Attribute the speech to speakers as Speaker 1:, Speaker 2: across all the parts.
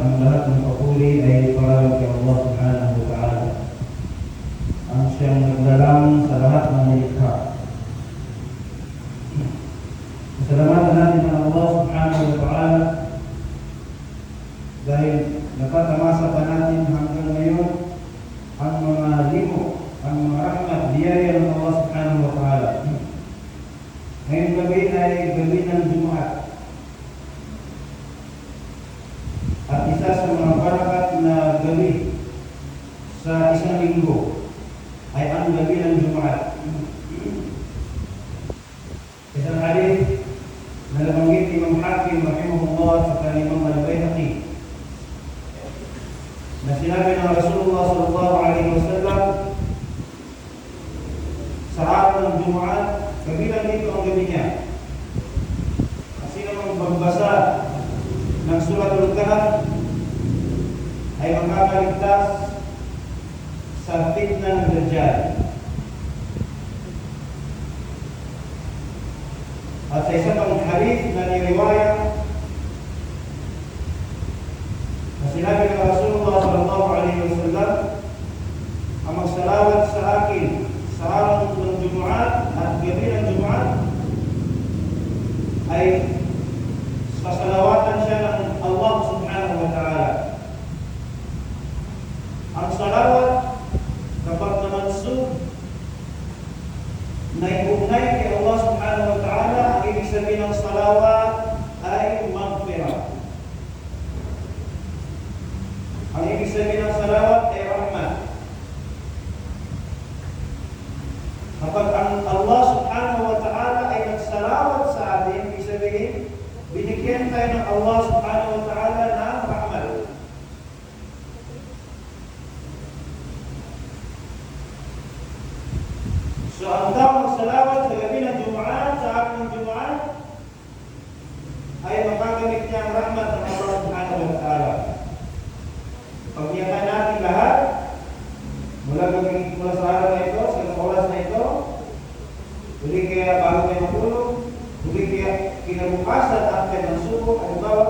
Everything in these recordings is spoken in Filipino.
Speaker 1: ang lahat ng papuri ay para kay Allah subhanahu wa ta'ala. Ang siyang naglalang sa lahat ng nilikha. Pasalamatan natin ang Allah subhanahu wa ta'ala dahil natatamasa pa natin hanggang ngayon ang mga limo, ang mga rahmat, biyaya ng Allah subhanahu wa ta'ala. Ngayong gabi ay gabi ng Jumaat. At isa sa mga barakat na gabi sa isang linggo ay ang gabi ng Jumaat. Isang hadith na nabanggit Imam Hakim rahimahullah sa kalimang al-Bayhaqi na sinabi ng Rasulullah sallallahu alaihi wasallam sa araw ng Jumaat, kabilang dito ang gabi niya. Kasi namang magbasa ng Suratul Kahf ay makakaligtas sa fitna ng Dajjal. At sa isa pang hadith na niriwaya na sinabi ng Rasulullah sallallahu alaihi wasallam, ang magsalawat sa akin sa araw ng Jumaat at gabi ng Jumaat ay sasalawatan siya ng Allah subhanahu wa ta'ala. Ang salawat kapag namansub na iugnay kay Allah subhanahu wa ta'ala, ang ibig sabihin ng salawat ay maghfirah. Ang ibig sabihin ng salawat ay rahmat. Kapag ang Allah subhanahu wa ta'ala ay nagsalawat sa atin, ibig sabihin, binigyan tayo ng Allah subhanahu wa ta'ala ng rahmat. So, ang tao magsalawat sa gabi ng Jumaat, sa araw ng Jumaat, ay makagamit niya ang rahmat ng Allah subhanahu wa ta'ala. Pagniyakan natin lahat, mula sa araw na ito, sa oras na ito, huli kaya bago tayo matulog, huli kaya kinabukasan after ng subok, halimbawa,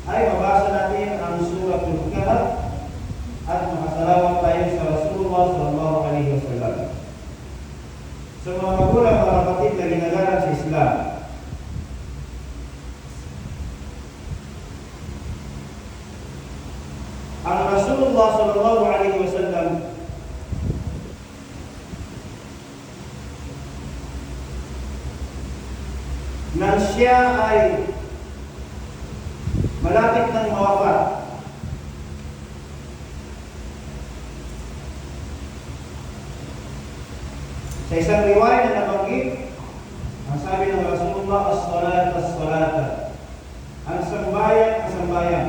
Speaker 1: ay mabasa natin ang Suratul Kahf at makasalawat tayo sa Rasulullah sallallahu alaihi wasallam. Sa mga magulang, mga kapatid na ginagalang sa Islam, ang Rasulullah sallallahu alaihi wasallam nang siya ay malapit ng mawafat, sa isang riwaya na nabanggit, ang sabi ng Rasulullah, as-salat, as-salat, ang sambayan,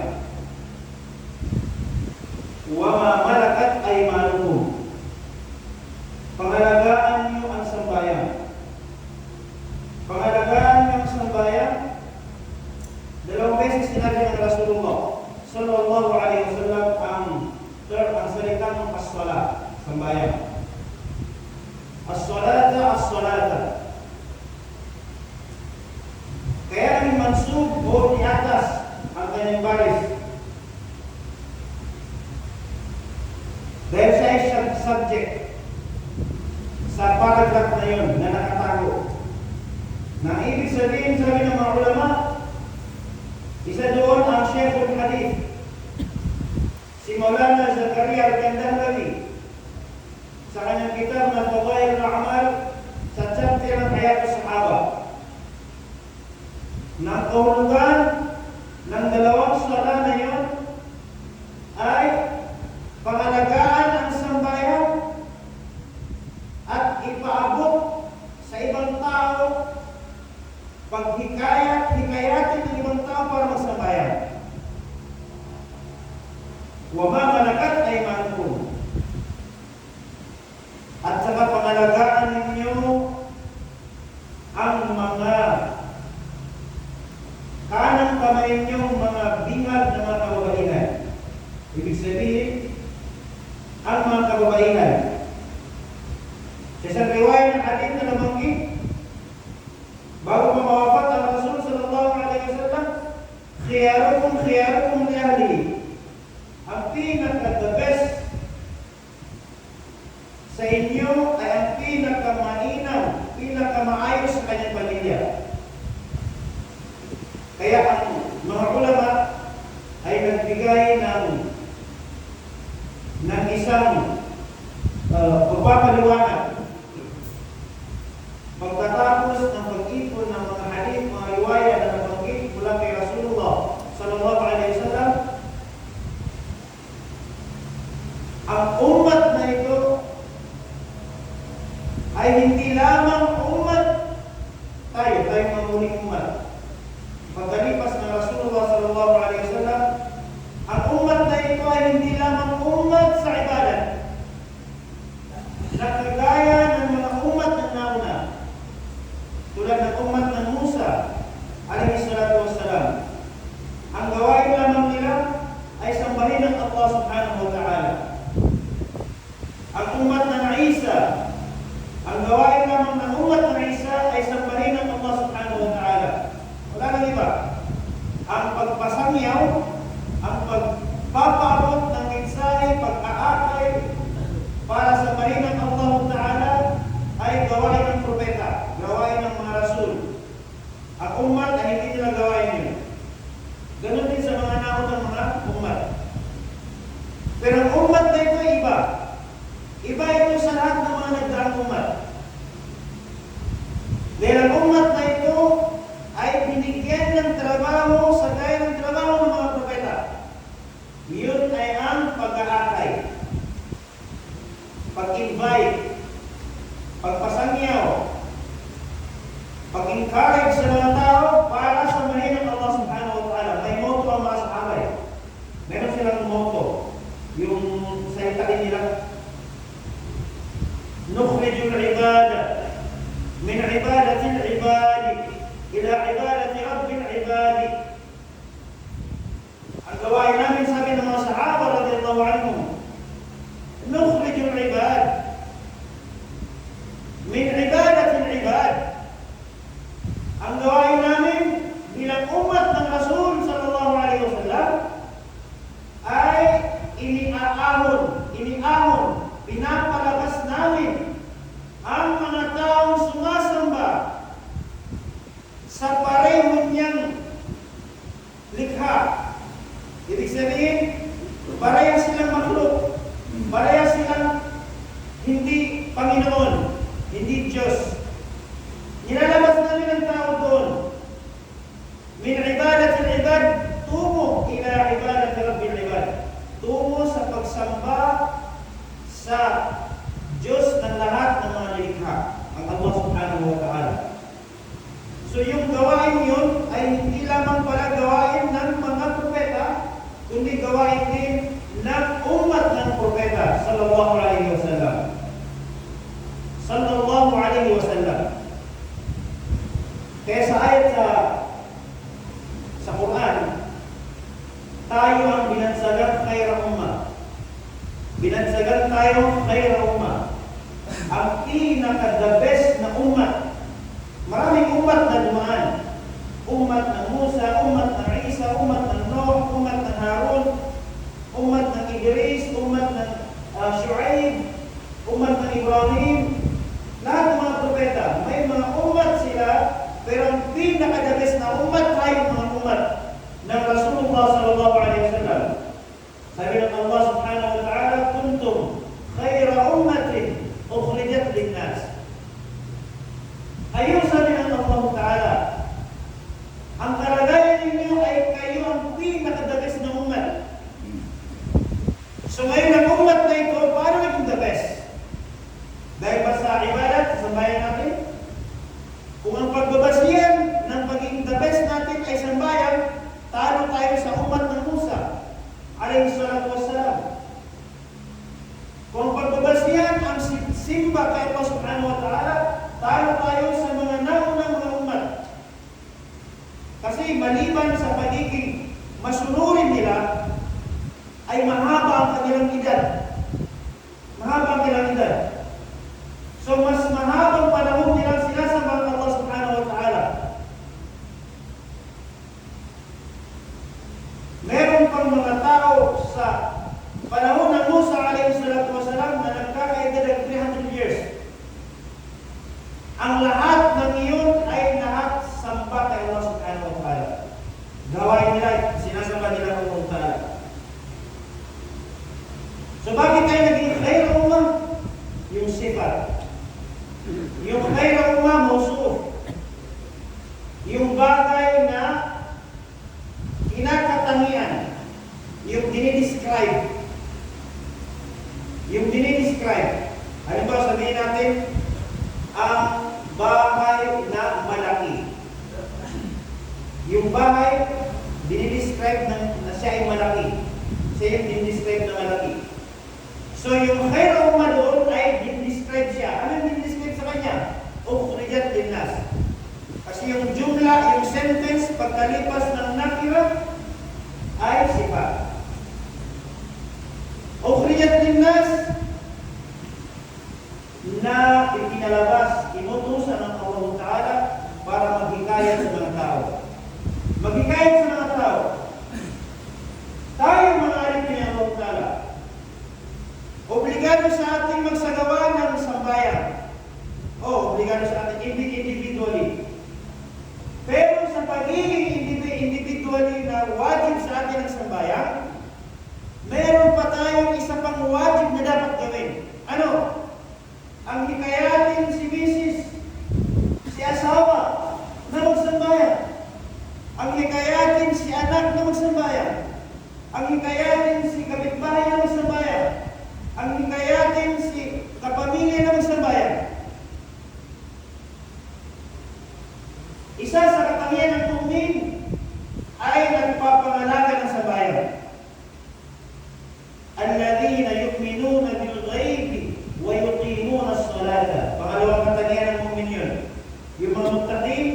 Speaker 1: wa ma malakat aymanukum, pangalagaan niyo ang sambayan. Pangalagaan niyo ang sambayan, dalawang beses sinabi ng Rasulullah sallallahu alaihi wasallam ang salitang as-salat, sambayan. As-salata, as-salata. Kaya ang mansub o di atas ang kanyang baris. Dahil siya ay subject sa paragraph na yun na nakatago. Na ibig sabihin, sabi ng mga ulama, isa doon ang Sheikhul Hadith, si Maulana Zakaria Al-Kandahari, sa kanyang kitab na Fadail al-A'mal sa chapter ng Hayat al-Sahaba, na ang kahulugan ng dalawang sala na yun ay pangalagaan ang sambayan at ipaabot sa ibang tao, hikayatin ng ibang tao para magsambayan. Wa ma malakat aymanukum, at saka pangalagaan ninyo ang mga kanang kamay ninyong mga bingag na mga kababaihan. Ibig sabihin, ang mga kababaihan. Sa isang riwaya ng hadith na nabanggit, bago pa mawafat ang Rasul sallallahu alaihi wasallam, khiyarukum khiyarukum li ahlihi. Ang pinaka-the best sa inyo ay ang pinaka-mainam, pinaka-maayos sa kanyang pamilya. Kaya ang mga ulama ay nagbigay ng isang pagpapaliwanag. Pagkatapos ng pag-ipon ng mga hadith, mga riwaya na nabanggit mula kay Rasulullah sallallahu alaihi wasallam, ang umat na ito ay hindi lamang umat tayong mamuling umat. Pagkalipas ng Rasulullah sallallahu alaihi wasallam, ang umat na ito ay hindi lamang umat sa ibadat, na kagaya ng mga umat na nauna, tulad ng umat ng Musa alaihi salatu wassalam. Ang gawain lamang nila ay sambahin ng Allah subhanahu wa ta'ala. Ang umat ng Isa, ang gawain lamang ng umat ng Isa ay sambahin ng Allah subhanahu wa ta'ala. Wala nang iba. Ang pagpasangyaw, ang pagpapaabot ng mensahe, pag-aakay para sambahin ng Allah ta'ala ay gawain ng propeta, gawain ng mga rasul. Ang umat ay hindi nila gawain yun. Ganun din sa mga naunang mga umat. Pero ang umat na ito ay iba. Iba ito sa lahat ng mga nagdaang umat. Dahil ang umat na ito ay binigyan ng trabaho sa gaya ng trabaho ng mga propeta. Yun ay ang pag-aakay, pag-invite, pagpasangyaw, pag-encourage sa mga tao para sambahin ng Allah subhanahu wa ta'ala. May motto ang mga sahabay. Meron silang motto. Yung salitain nila, nukhrijul ibada min ibadatil ibadi ila ibadati rabbil ibadi. Ang gawain namin, sabi ng mga sahaba radhiyallahu anhum, nukhrijul ibad min ibadatil ibad. Ang gawain namin bilang umat ng Rasul sallallahu alaihi wasallam ay iniahon, pinapalabas namin ang mga taong sumasamba sa pareho niyang likha. Ibig sabihin, parehas silang makhluk, parehas silang hindi Panginoon, hindi Diyos. Nilalabas namin ang tao doon. Min ibadatil ibad, tungo ila ibadati rabbil ibad. Tungo sa pagsamba sa Diyos ng lahat ng mga nilikha, ang Allah subhanahu wa ta'ala. So yung gawain yun ay hindi lamang pala gawain ng mga propeta, kundi gawain din ng umat ng propeta sallallahu alaihi wasallam. Sallallahu alaihi wasallam. Kaya sa ayat sa Quran, tayo ang binansagan khaira ummah. Binansagan tayo khaira ummah. Ang pinaka-the best na umat. Maraming umat na dumaan. Umat ng Musa, umat ng Isa, umat ng Noah, umat ng Harun, umat ng Idris, umat ng Shu'aib, umat ng Ibrahim. Lahat ng mga propeta, may mga umat sila, pero ang pinaka-the best na umat tayo mga umat ng Rasulullah sallallahu alaihi wasallam. Sabi ng Allah subhanahu wa ta'ala, kuntum khaira ummatin ukhrijat linnas. Ayun, sabi ng Allah ta'ala, ang kalagayan ninyo ay kayo ang pinaka-the best na umat. So ngayon ang umat na ito, paano naging the best? Dahil ba sa ibadat, sa bayan natin? Kung ang pagbabasihan ng pagiging the best natin ay sambayan, talo tayo sa umat ng Musa alayhi salatu wassalam. Kung ang pagbabasihan ang simba kay Allah subhanahu wa ta'ala, talo tayo sa mga naunang mga umat. Kasi maliban sa pagiging masunurin nila, ay mahaba ang kanilang edad. Mahaba ang kanilang edad. So mas mahabang panahon nilang sinasamba ng Allah subhanahu wa ta'ala. marami pang mga tao sa panahon ng Musa alayhi salatu wasalam na nagkakaedad ng 300 years. Ang lahat ng iyon ay lahat samba kay Allah subhanahu wa ta'ala. Gawain nila, sinasamba nila Allah subhanahu wa ta'ala. So bakit tayo naging khair ummah? Yung sifat. Yung khair ummah, mawsuf. Yung bagay na kinakatangian. Yung dinidescribe. Yung dinidescribe. Halimbawa sabihin natin, ang bahay na malaki. Yung bahay, dinidescribe na siya ay malaki. Siya yung dinidescribe na malaki. So yung khair ummah doon ay dinidescribe siya. Ano yung dinidescribe sa kanya? Ukhrijat linnas. Kasi yung jumla, yung sentence, pagkalipas ng nakira, ay sifat. Ukhrijat linnas, na ipinalabas, inutusan ng Allah Ta'ala para maghikayat sa mga tao. Maghikayat sa mga tao. Tayo mga alip ni Allah Ta'ala, obligado sa ating magsagawa ng sambayan. Obligado sa ating individually. Pero sa pagiging individually na wajib sa atin ang sambayan, meron pa tayong isa pang wajib na dapat gawin. Ano? Ang hikayatin si misis, si asawa na magsambayan. Ang hikayatin si anak na magsambayan. Ang hikayatin si kapitbahay na magsambayan. Ang hikayatin si kapamilya na magsambayan. Isa sa katangian ng mu'min ay nagpapangalaga ng sambayan. Alladhina yu'minuna bil ghaibi wa yuqimuna as-salata. Pangalawang katangian ng mu'min yun. Yung mga muttaqin,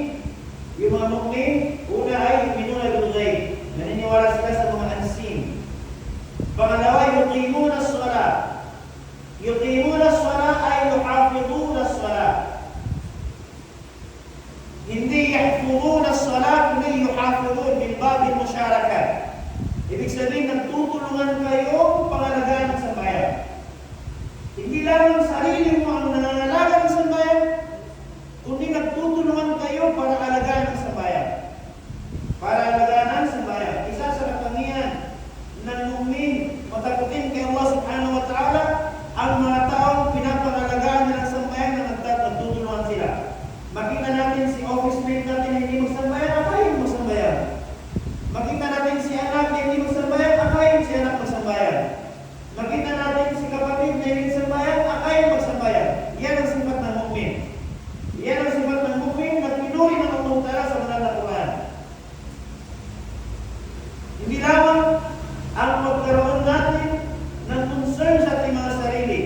Speaker 1: yung mga mu'min, una ay yu'minuna bil ghaib. Naniniwala sila sa mga unseen. Pangalawa, yuqimuna as-salat. Yuqimuna as-salat ay yuhafiduna as-salat. Hindi yahfuduna as-salat, hindi yuhafidun bil babil musyarakat. Ibig sabihin, nagtutulungan kayo pangalagaan ng sambayan. Hindi lang ang sarili mo ang nangangalaga ng sambayan, kundi nagtutulungan kayo para alagaan ng sambayan. Para alagaan ng sambayan. Isa sa katangian ng mu'min, matakutin kay Allah subhanahu wa ta'ala, ang mga taong pinapangalagaan ng sambayan na nagtutulungan sila. Makita natin si office mate natin hindi magsambayan, akayin magsambayan. Makita natin si anak na hindi magsambayan, akayin si anak magsambayan. Makita natin si kapatid na hindi magsambayan, akayin magsambayan. Yan ang sifat ng mu'min. Yan ang sifat ng mu'min na pinuri ng Allah Ta'ala sa banal na Quran. Hindi lamang ang pagkaroon natin ng concern sa ating mga sarili.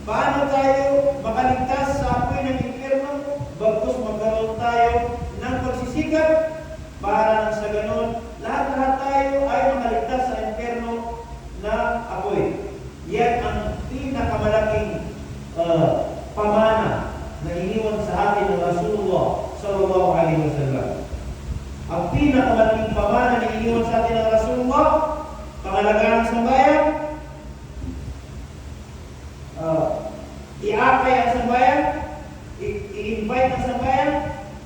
Speaker 1: Paano tayo makaligtas sa apoy ng impyerno, bagkus magkaroon tayo ng pagsisikap para sa ganon, lahat-lahat tayo ay makaligtas sa impyerno na apoy. Yan ang pinakamalaking pamana na iniwan sa atin ng Rasulullah sallallahu alaihi wasallam. Ang pinakamalaking pamana na iniwan sa atin ng Rasulullah, pangalagaan ng sambayan, iakay ang sambayan, i-invite ang sambayan,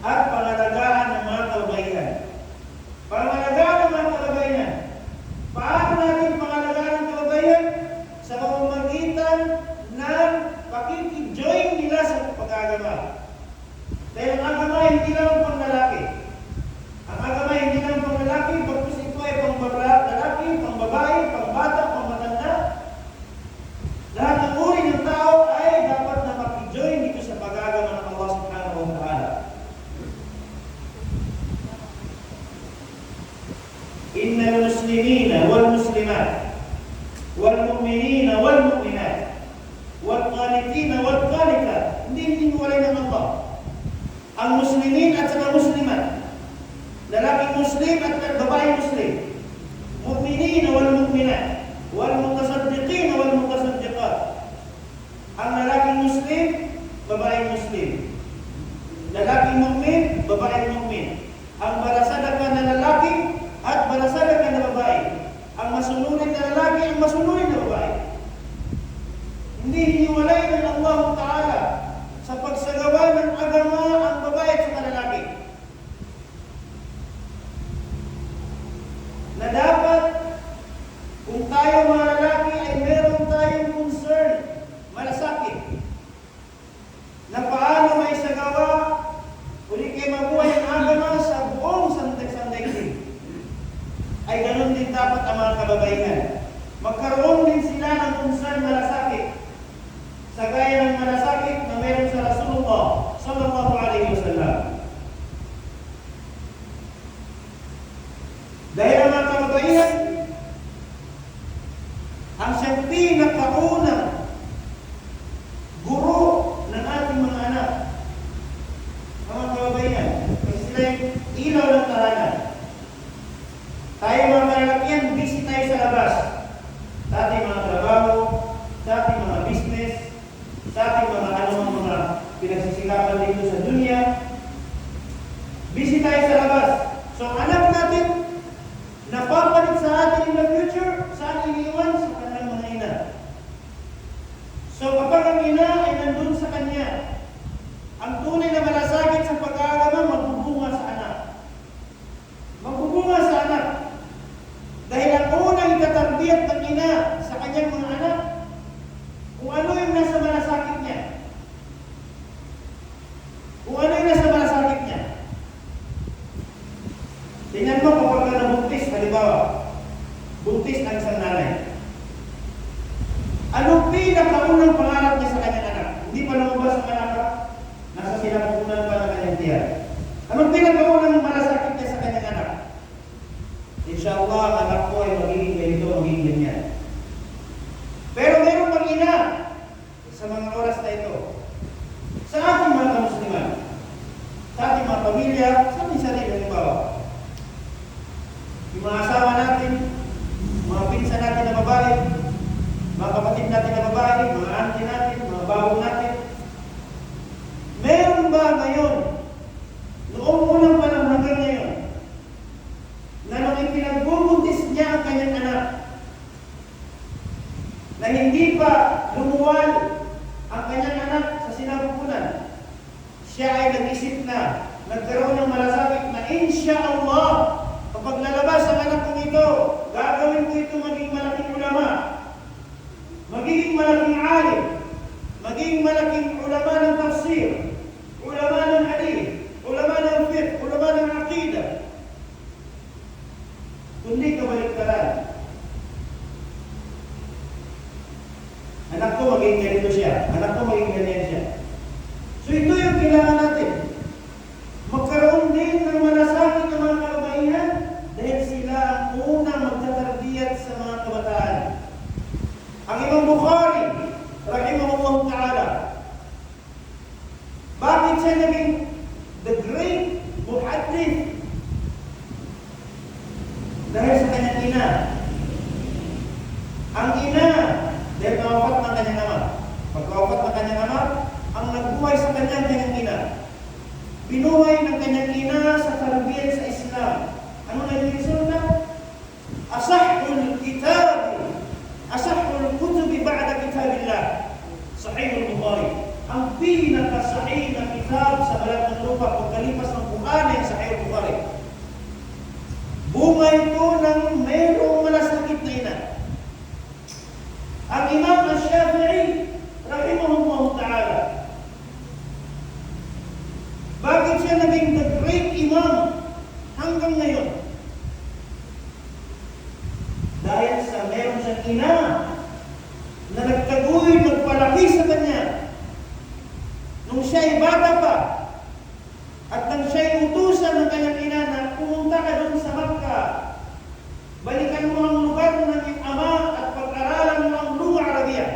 Speaker 1: at pangalagaan ng mga kalabaihan. Pangalagaan ng mga kalabaihan. Paano natin pangalagaan ng kalabaihan? Sa pamamagitan ng pakikijoin nila sa pag-agama. Dahil ang agama hindi lang pang lalaki. Ang agama hindi lang pang lalaki, bagkus ito ay pang lalaki, pang babae, pang bata, pang matanda. Lahat ng uri ng tao ay dapat na makijoin dito sa pag-agama ng Allah subhanahu wa ta'ala. Innal muslimina wal muslimat wal mu'minina wal mu'minat wal qanitina wal qanitat, hindi walay ng Allah. Ang muslimin at saka muslimat, lalaking muslim at babaeng muslim, mu'minina wal mu'minat wal mutasaddiqina wal mutasaddiqat. Ang lalaking muslim, babaeng muslim. Lalaking mu'min, babaeng mu'min. Ang barasadaka na lalaki at barasadaka na babae. Ang masunurin na lalaki, ang masunurin na babae. Hindi hiniwalay ng Allah Ta'ala sa pagsagawa ng agama ang babae at sa lalaki. Na dapat, kung tayo mga lalaki ay meron tayong concern, malasakit, na paano may sagawa, uli kayo mabuhay ang agama sa buong sandaigdig. Ay ganun din dapat ang mga kababaihan. Magkaroon din sila ng concern malasakit. Sa gaya ng malasakit na meron sa Rasulullah sallallahu alaihi wasallam. Dahil ang mga kababaihan, ang siyang pinakaunang guro ng ating mga anak, ang mga kababaihan, kasi sila yung ilaw ng tahanan. Tayo mga kalalakihan, busy tayo sa labas. Sa ating mga trabaho, sa ating mga business, sa ating mga anumang mga pinagsisikapan dito sa dunya. Busy tayo sa labas. So, anak natin, napapalit sa atin in the future, saan iniwan? Sa kanyang mga ina. So, kapag ang ina ay nandun sa kanya, ang tunay na malasakit sa pag-aarama, magbubunga sa anak. Magbubunga sa anak. Dahil ang unang itatarbiyat ng ina sa kanyang mga anak, kung ano yung nasa malasakit niya. Kung ano yung nasa malasakit niya. Tingnan mo kapag ka nabuntis, halimbawa, buntis ang isang nanay. Anong pinakaunang pangarap niya sa kanyang anak? Hindi pa lumabas ang anak ka? Nasa sinapupunan pa ng kanyang tiyan. Anong pinakaunang malasakit niya sa kanyang anak? Inshallah, ang anak ko ay magiging ganito, magiging ganyan. Pero meron pang ina sa mga oras na ito. Sa ating mga kamusliman, sa ating mga pamilya, sa ating sarili, halimbawa, yung mga asawa natin, mga pinsan natin na babae, mga kapatid natin na babae, mga auntie natin, mga bago natin. Meron ba ngayon, noong unang panahon hanggang ngayon, na nung ipinagbubuntis niya ang kanyang anak, na hindi pa lumuwal ang kanyang anak sa sinapupunan, siya ay nag-isip na, nagkaroon ng malasakit na insyaallah, kapag lalabas ang anak kong ito, gagawin ko ito maging malaking ulama, magiging malaking alim, magiging malaking ulama ng tafsir, ulama ng hadith, ulama ng fiqh, ulama ng aqidah. Kundi kabaliktaran. Anak ko magiging ganito siya, anak ko magiging ganyan siya. So ito yung kailangan natin. Magkaroon din ng malasakit ng mga kababaihan dahil sila ang una magtatarbiyat sa mga kabataan. Ang Imam Bukhari, rahimahullah ta'ala, bakit siya naging the great muhaddith? Dahil sa kanyang ina. Ang ina, dahil nawafat ng kanyang ama. Pagkawafat ng kanyang ama, ang nagbuhay sa kanyang ina. Binuhay ng kanyang ina sa tarbiyat sa Islam. Ano na yung resulta? Asahul kitab, asahul kutubi ba'da kitabillah. Sahih al-Bukhari. Ang pinakasahih na kitab sa balat ng lupa pagkalipas ng Quran ay Sahih al-Bukhari. Bunga ito ng mayroong malasakit na ina. Ang Imam Ash-Shafi'i, rahimahullah ta'ala, bakit siya naging the great imam hanggang ngayon? Dahil sa meron siyang ina na nagtaguy, nagpalaki sa kanya nung siya ay bata pa. At nang siya'y utusan ng kanyang ina na pumunta ka doon sa Makkah, balikan mo ang lugar ng iyong ama at pag-aralan mo ang lugha Arabia.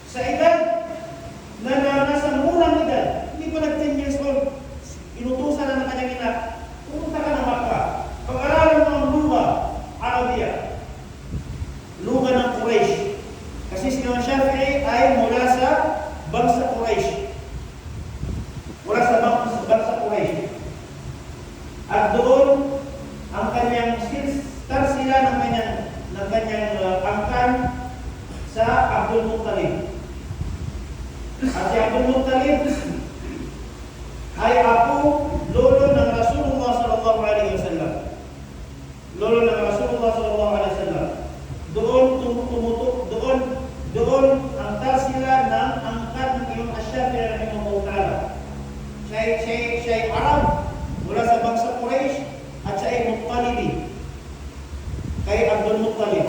Speaker 1: Sa edad na nasa murang edad, hindi pa nag-10 years old, inutusan na ng kanyang ina, pumunta ka ng Makkah, pag-aralan mo ang lugha Arabia, lugha ng Quraysh. Kasi si Imam Shafi'i ay mula sa bangsa Quraysh. Mula sa bangsa Quraysh. At doon, ang kanyang skills kanyang angkan sa Abdul Muttalib. At si Abdul Muttalib ay apo, lolo ng Rasulullah sallallahu alaihi wasallam. Lolo ng Rasulullah sallallahu alaihi wasallam. Doon angkat sila ng angkat ng Imam Ash-Shafi'i rahimahullah ta'ala. Siya ay Arab mula sa bangsa Quraysh at siya ay Muttalibi kay Abdul Muttalib.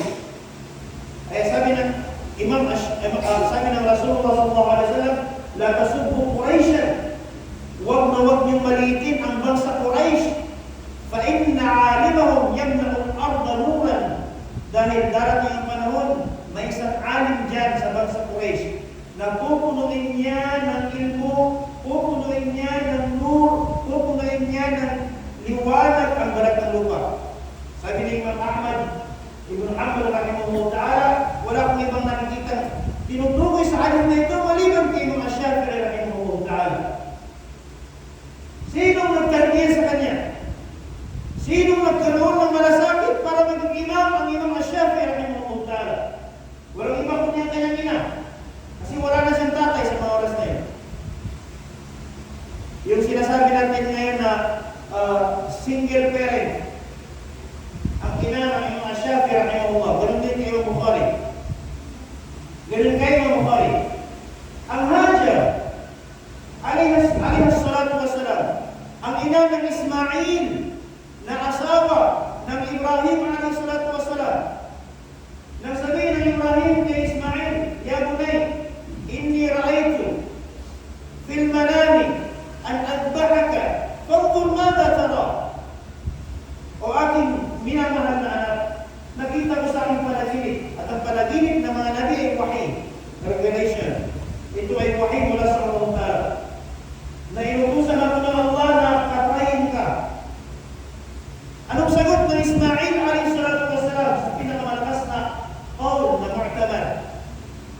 Speaker 1: Ay sabi ng sabi ng Rasulullah sallallahu alaihi wasallam, la tasubbu Quraishan, wag na wag niyong maliitin ang bangsa Quraysh, fa inna 'alimahum yamna'u al-ardha nuran, dahil darating ang panahon may isang alim dyan sa bangsa Quraysh na pupunuin niya ng ilmu, pupunuin niya ng nur, pupunuin niya ng liwanag ang balat ng lupa. Sabi ni Imam Ahmad Ibn Hanbal rahimahullah ta'ala, wala akong ibang nakikita tinutukoy sa alim na ito maliban kay Imam Ash-Shafi'i rahimahullah ta'ala. Sinong nagkarniya sa kanya? Sinong nagkaroon ng malasakit para maging imam ang Imam Ash-Shafi'i rahimahullah ta'ala? Walang iba kundi ang kanyang ina. Kasi wala na siyang tatay sa mga oras na yun. Yung sinasabi natin ngayon na single parent, ang ina ng Imam Ash-Shafi'i rahimahullah, ganun din kay Imam Bukhari. Ganun kay Imam Bukhari. Ang Hajar, alayhi salatu wassalam, ang ina ng Ismail na asawa ng Ibrahim alayhi salatu wassalam, nang sabihin ng Ibrahim kay Ismail, ya bunay, inni ra'aytu fil manami an adbahaka, fanzur madha tara. O aking minamahal na anak, nakita ko sa aking panaginip, at ang panaginip ng mga nabi ay wahi, revelation. Ito ay wahi mula sa Allah Ta'ala, na inutusan ako ng Allah na patayin ka. Anong sagot ng Ismail alayhi salatu wassalam sa pinakamalakas na qawl na mu'tamad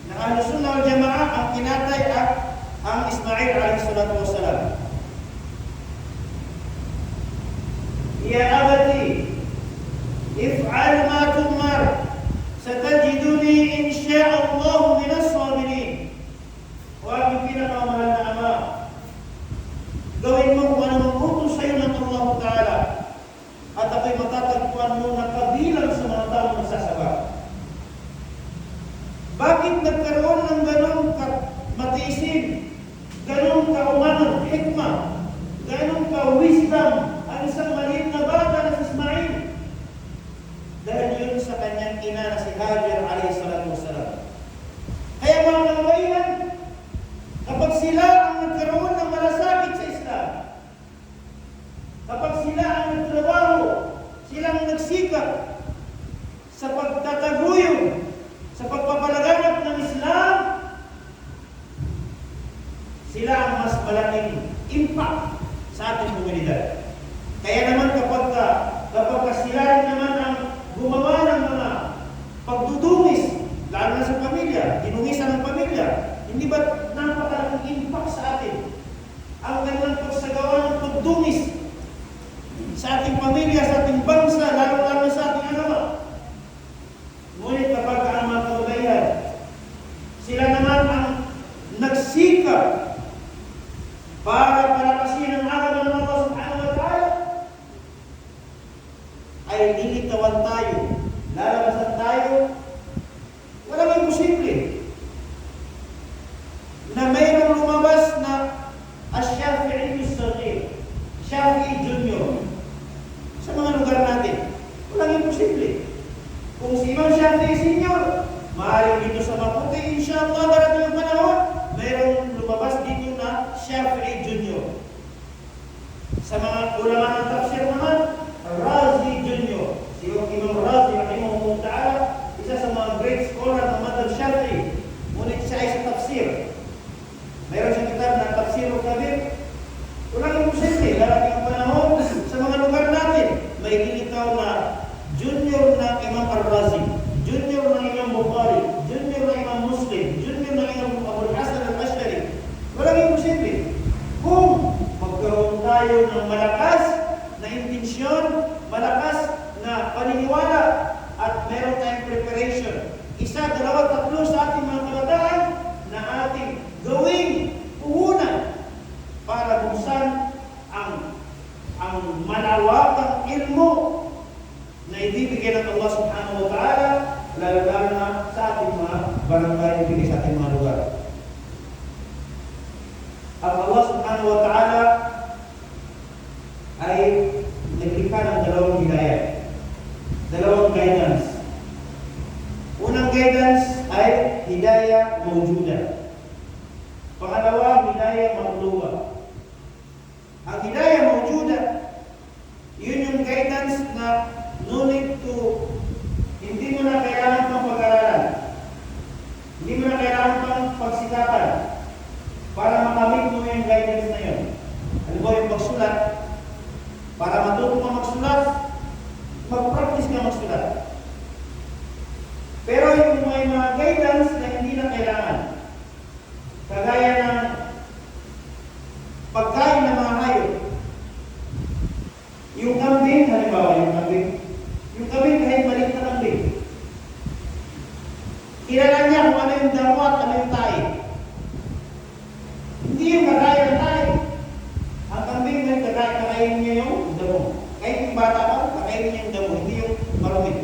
Speaker 1: ng Ahlus Sunnah wal Jama'ah? Ang kinatay at ang Ismail alayhi salatu wassalam, ya abati if'al ma tu'mar satajiduni insya'allahu minas sabirin. O aking pinakamahal na ama, gawin mo kung anong utos sa'yo ng Allah Ta'ala, at ako'y matatagpuan mo na kabilang sa mga taong nagsasaba. Bakit nagkaroon ng ganong matiisin, ganong kaumangan, hikmah, ganong ka-wisdom ang isang maliit na bata na si Ismail? Dahil yun sa kanyang ina na si Hajar alayhi salatu wassalam. Kaya mga kaibigan, kapag sila ang nagkaroon ng malasakit sa Islam, kapag sila ang nagtrabaho, silang nagsikap sa pagtataguyod, sa pagpapalaganap ng Islam, sila ang mas malaking impact sa ating komunidad. Kaya naman kapag sila rin naman ang gumawa ng mga pagdudungis, lalo na sa pamilya, dinungisan ng pamilya, hindi ba napakalaking impact sa atin ang kanilang pagsagawa ng pagdungis sa ating pamilya, sa ating bansa, lalo sa ating anak? Ngunit kapag ang mga kababayan, sila naman ang nagsikap para palakasin ang agapan ng Allah subhanahu wa ta'ala, ay lilitawan tayo, lalabasan tayo. Walang imposible na mayroong lumabas na Ash-Shafi'i As-Saghir, Shafi'i Junior sa mga lugar natin. Walang imposible. Kung si Imam Shafi'i Senior, maaaring dito sa Maputi, insyaAllah, darating ang panahon, mayroong lumabas dito na Shafi'i Junior. Sa mga ulama ng tafsir naman, Razi Junior. Si Imam Razi, rahimahullah ta'ala, isa sa mga great scholar ng Madhab Shafi'i. Ngunit siya ay sa tafsir. Mayroon siyang kitab na Tafsirul Kabir. Walang imposible, darating ang panahon sa mga lugar natin, may lilitaw na junior na Imam Al-Razi, junior na Imam Bukhari, junior na Imam Muslim, junior na Imam isa, dalawa, tatlo sa ating mga kabataan na ating gawing puhunan para kung saan ang malawakang ilmo na ibibigay ng Allah subhanahu wa ta'ala, lalo-lalo na sa ating mga barangay, ibigay sa ating mga lugar. Ang Allah subhanahu wa ta'ala ay naglikha ng dalawang hidayah, dalawang guidance. Unang guidance ay hidayah mawjuda. Pangalawa, hidayah maqluba. Ang hidayah mawjuda, yun yung guidance na no need to, hindi mo na kailangan pang pag-aralan, hindi mo na kailangan pang pagsikapan para makamit mo yung guidance na yun. Halimbawa yung magsulat, para matuto ka magsulat, mag-practice ka magsulat. Pero yung may mga guidance na hindi na kailangan, kagaya ng pagkain ng mga hayop. Yung kambing, halimbawa yung kambing kahit maliit na kambing, kilala niya kung ano yung damo at ano yung tayo. Hindi yung kagaya ng tayo. Ang kambing may kakainin niya yung damo. Kahit yung bata pa, kakainin niya yung damo, hindi yung marumit.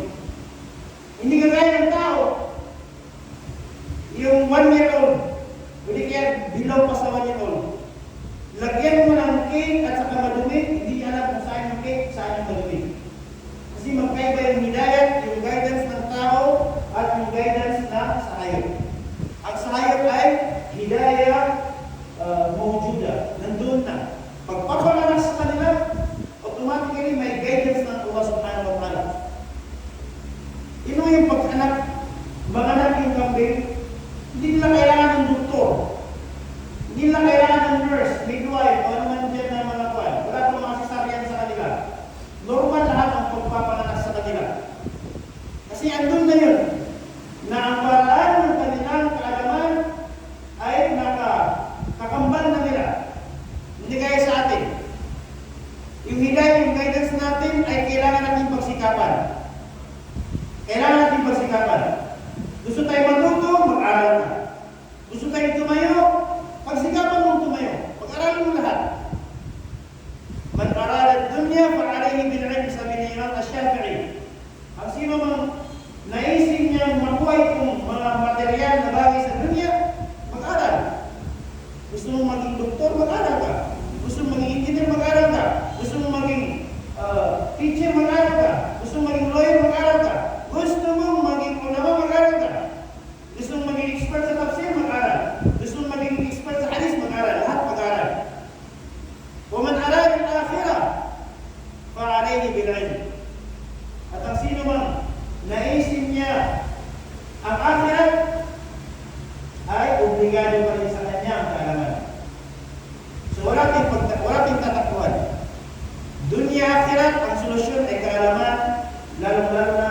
Speaker 1: Hindi kagaya ng tao. Yung 1 year old, hindi kaya bilaw pa sa 1 year old. Lagyan mo ng cake at saka madumi, hindi alam kung saan yung cake, saan yung madumi. Kasi magkaiba yung hidayat, yung guidance ng tao, at yung guidance na sa hayop. Ang sa hayop ay hidayah mawjuda, nandun na. Pagpapalanak sa kanila, automatically may guidance ng Allah subhanahu wa ta'ala. Ino yung pag-anak, manganak yung kambing, hindi nila kailangan ng doktor. Hindi nila kailangan ng nurse, midwife, o ano man dyan na mga kwan. Wala pong mga cesarean sa kanila. Normal lahat ang pagpapalanak sa kanila. Kasi andun na yun, na ang paraan ng kanilang kaalaman ay nakakambal na nila. Hindi kaya sa atin. Yung hidayah, yung guidance natin ay kailangan natin pagsikapan. Kailangan natin pagsikapan. Gusto tayo matuto, mag-aral ka. Gusto tayo tumayo, pagsikapan mong tumayo. Pag-aralin mo lahat. Man arala ad-dunya, fa'alayhi bil-'ilm, sabi ni Imam Ash-Shafi'i. Ang sino mang naisip niyang makuha itong mga material na bagay sa dunya, mag-aral. Gusto mong maging doktor, mag-aral ka. Gusto mong maging engineer, mag-aral ka. Gusto mong maging teacher, mag-aral ka. Gusto mong maging lawyer, mag-aral ka. Gusto mong maging ulama, mag-aral ka. Gusto mong maging expert sa tafsir, mag-aral. Gusto mong maging expert sa hadis, mag-aral. Lahat mag-aral. وَمَنْ أَرَادَ الْآخِرَةَ فَعَلَيْهِ بِالْعِلْمِ. At ang sino mang naisip niya ang akhirat, ay obligado pa rin sa kanya ang kaalaman. So wala tayong tatakbuhan. Dunya, akhirat, ang solusyon ay kaalaman, lalo-lalo na